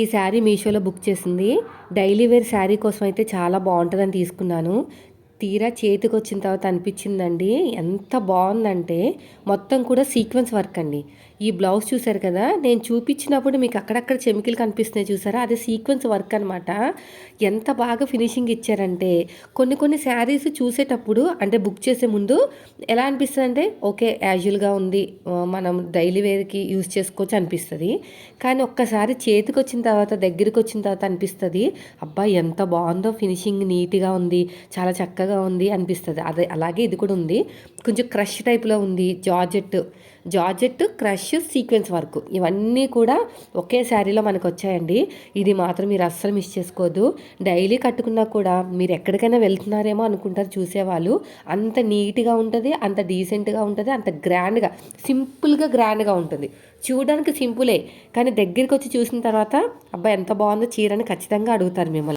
ఈ శారీ మీషోలో బుక్ చేసింది. డైలీ వేర్ శారీ కోసం అయితే చాలా బాగుంటుందని తీసుకున్నాను. తీరా చేతికొచ్చిన తర్వాత అనిపించిందండి, ఎంత బాగుందంటే మొత్తం కూడా సీక్వెన్స్ వర్క్ అండి. ఈ బ్లౌజ్ చూసారు కదా, నేను చూపించినప్పుడు మీకు అక్కడక్కడ చెమికలు కనిపిస్తున్నాయి చూసారా, అది సీక్వెన్స్ వర్క్ అనమాట. ఎంత బాగా ఫినిషింగ్ ఇచ్చారంటే, కొన్ని కొన్ని శారీస్ చూసేటప్పుడు అంటే బుక్ చేసే ముందు ఎలా అనిపిస్తుంది అంటే ఓకే యాజువల్గా ఉంది, మనం డైలీ వేర్కి యూజ్ చేసుకోవచ్చు అనిపిస్తుంది. కానీ ఒక్కసారి చేతికి వచ్చిన తర్వాత దగ్గరికి వచ్చిన తర్వాత అనిపిస్తుంది, అబ్బా ఎంత బాగుందో, ఫినిషింగ్ నీట్గా ఉంది, చాలా చక్కగా ఉంది అనిపిస్తుంది. అదే అలాగే ఇది కూడా ఉంది, కొంచెం క్రష్ టైప్లో ఉంది. జార్జెట్ క్రష్ సీక్వెన్స్ వర్క్ ఇవన్నీ కూడా ఒకే శారీలో మనకు వచ్చాయండి. ఇది మాత్రం మీరు అస్సలు మిస్ చేసుకోవద్దు. డైలీ కట్టుకున్నా కూడా మీరు ఎక్కడికైనా వెళ్తున్నారేమో అనుకుంటారు చూసేవాళ్ళు. అంత నీట్గా ఉంటుంది, అంత డీసెంట్గా ఉంటుంది, అంత గ్రాండ్గా సింపుల్గా గ్రాండ్గా ఉంటుంది. చూడడానికి సింపులే కానీ దగ్గరికి వచ్చి చూసిన తర్వాత అబ్బా ఎంత బాగుందో చీరని ఖచ్చితంగా అడుగుతారు మిమ్మల్ని.